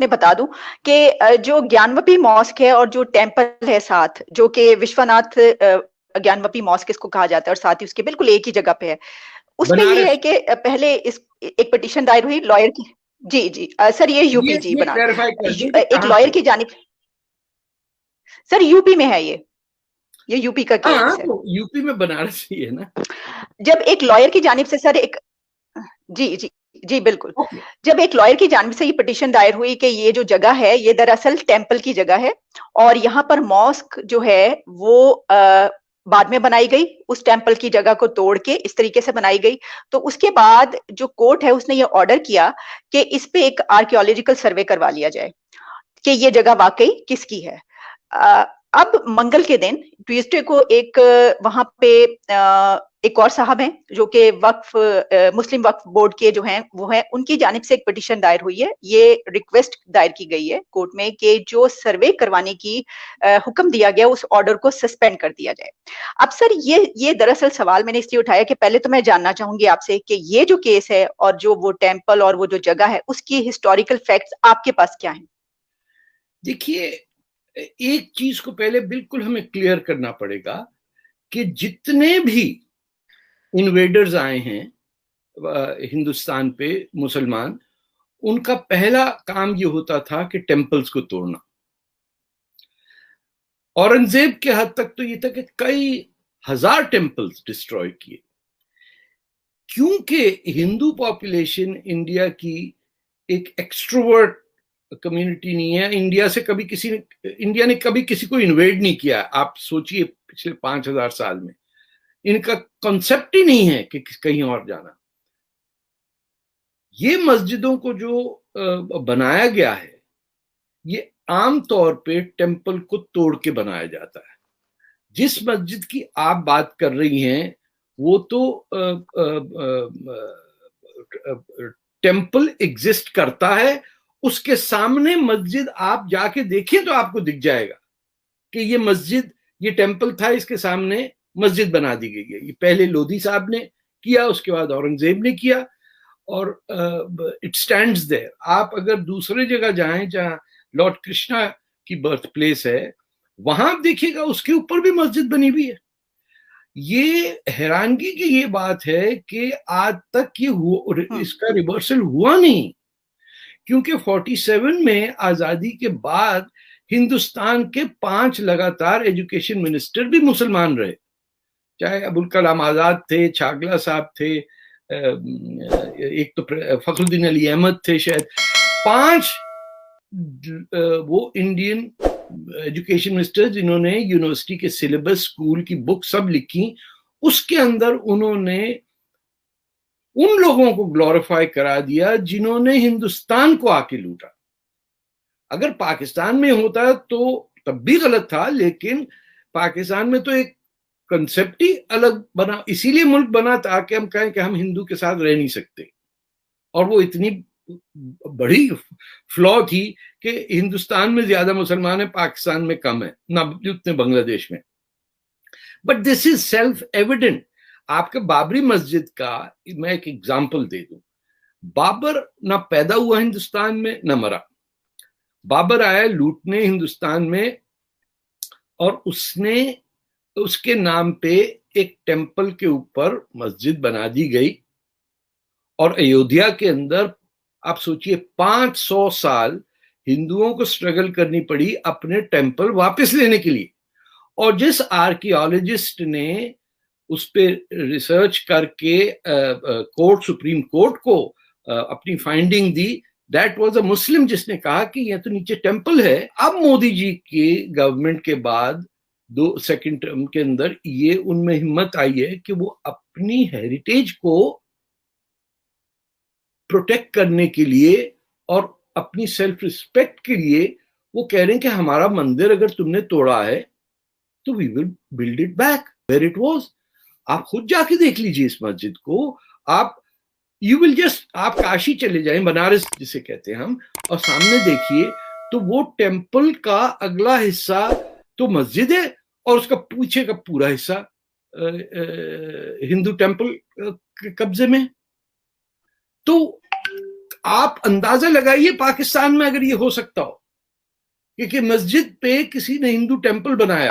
मैं बता दूं कि जो ज्ञानवपी मॉस्क है और जो टेम्पल है साथ, जो कि विश्वनाथ ज्ञानवपी मॉस्क इसको कहा जाता है, और साथ ही उसके बिल्कुल एक ही जगह पे है। उसपे ये है बनारस। कि पहले इस एक पिटीशन दायर हुई लॉयर की। जी जी सर, ये यूपी जी ये बना क्लैरिफाई कर दें कि एक कहाँ लॉयर पे। की जानिब। सर यूपी में है ये यूपी का हाँ, केस है। तो यूपी में बनारस ही है ना। जब एक लॉयर की जानिब से सर एक जी जी जी बिल्कुल, ओके। जब एक लॉयर की जानिब से ये पिटीशन दायर हुई कि ये जो जगह है ये दरअसल टेम्पल की जगह है, और यहाँ पर मॉस्क जो है वो बाद में बनाई गई, उस टेम्पल की जगह को तोड़ के इस तरीके से बनाई गई। तो उसके बाद जो कोर्ट है उसने ये ऑर्डर किया कि इस पे एक आर्कियोलॉजिकल सर्वे करवा लिया जाए कि ये जगह वाकई किसकी है। अ, अब मंगल के दिन ट्यूसडे को एक वहां पे एक और साहब हैं जो कि वक्फ मुस्लिम वक्फ बोर्ड के जो हैं वो हैं, उनकी जानिब से एक पिटीशन दायर हुई है। ये रिक्वेस्ट दायर की गई है कोर्ट में कि जो सर्वे करवाने की हुक्म दिया गया उस ऑर्डर को सस्पेंड कर दिया जाए। अब सर ये दरअसल सवाल मैंने इसलिए उठाया कि पहले तो मैं जानना चाहूंगी आपसे कि ये जो केस है और जो वो टेम्पल और वो जो जगह है उसकी हिस्टोरिकल फैक्ट्स आपके पास क्या है। देखिए, एक चीज को पहले बिल्कुल हमें क्लियर करना पड़ेगा कि जितने भी इन्वेडर्स आए हैं हिंदुस्तान पे, मुसलमान, उनका पहला काम ये होता था कि टेम्पल्स को तोड़ना। औरंगजेब के हद तक तो ये था कि कई हजार टेम्पल्स डिस्ट्रॉय किए, क्योंकि हिंदू पॉपुलेशन इंडिया की एक एक्सट्रोवर्ट कम्युनिटी नहीं है। इंडिया ने कभी किसी को इन्वेड नहीं किया। आप सोचिए पिछले 5,000 साल में इनका कॉन्सेप्ट ही नहीं है कि कहीं और जाना। ये मस्जिदों को जो बनाया गया है, ये आम तौर पे टेम्पल को तोड़ के बनाया जाता है। जिस मस्जिद की आप बात कर रही हैं वो तो टेम्पल एग्जिस्ट करता है, उसके सामने मस्जिद आप जाके देखिए तो आपको दिख जाएगा कि ये मस्जिद, ये टेम्पल था, इसके सामने मस्जिद बना दी गई है। ये पहले लोधी साहब ने किया, उसके बाद औरंगजेब ने किया, और इट स्टैंड्स देयर। आप अगर दूसरे जगह जाएं जहां लॉर्ड कृष्णा की बर्थ प्लेस है, वहां आप देखिएगा उसके ऊपर भी मस्जिद बनी हुई है। ये हैरानगी की ये बात है कि आज तक इसका रिवर्सल हुआ नहीं, क्योंकि 47 में आजादी के बाद हिंदुस्तान के 5 लगातार एजुकेशन मिनिस्टर भी मुसलमान रहे, चाहे अबुल कलाम आजाद थे, छागला साहब थे, एक तो फखरुद्दीन अली अहमद थे शायद। 5 वो इंडियन एजुकेशन मिनिस्टर जिन्होंने यूनिवर्सिटी के सिलेबस, स्कूल की बुक सब लिखी। उसके अंदर उन्होंने उन लोगों को ग्लोरीफाई करा दिया जिन्होंने हिंदुस्तान को आके लूटा। अगर पाकिस्तान में होता तो तब भी गलत था, लेकिन पाकिस्तान में तो एक कंसेप्ट ही अलग बना, इसीलिए मुल्क बना ताकि हम कहें कि हम हिंदू के साथ रह नहीं सकते। और वो इतनी बड़ी फ्लॉ थी कि हिंदुस्तान में ज्यादा मुसलमान है, पाकिस्तान में कम है, ना उतने बांग्लादेश में। But this is self evident. आपके बाबरी मस्जिद का मैं एक एग्जांपल दे दूं। बाबर ना पैदा हुआ हिंदुस्तान में, ना मरा। बाबर आया लूटने हिंदुस्तान में, और उसने उसके नाम पे एक टेम्पल के ऊपर मस्जिद बना दी गई। और अयोध्या के अंदर आप सोचिए 500 साल हिंदुओं को स्ट्रगल करनी पड़ी अपने टेम्पल वापस लेने के लिए। और जिस आर्कियोलॉजिस्ट ने उस पर रिसर्च करके सुप्रीम कोर्ट को अपनी फाइंडिंग दी, दैट वाज अ मुस्लिम, जिसने कहा कि यह तो नीचे टेम्पल है। अब मोदी जी के गवर्नमेंट के बाद सेकंड टर्म के अंदर ये उनमें हिम्मत आई है कि वो अपनी हेरिटेज को प्रोटेक्ट करने के लिए और अपनी सेल्फ रिस्पेक्ट के लिए वो कह रहे हैं कि हमारा मंदिर अगर तुमने तोड़ा है तो we will build it back where it was. आप खुद जाके देख लीजिए इस मस्जिद को। आप यू विल जस्ट, आप काशी चले जाएं, बनारस जिसे कहते हैं हम, और सामने देखिए तो वो टेम्पल का अगला हिस्सा तो मस्जिद है, और उसका पीछे का पूरा हिस्सा हिंदू टेम्पल के कब्जे में। तो आप अंदाजा लगाइए पाकिस्तान में अगर ये हो सकता हो, क्योंकि मस्जिद पे किसी ने हिंदू टेंपल बनाया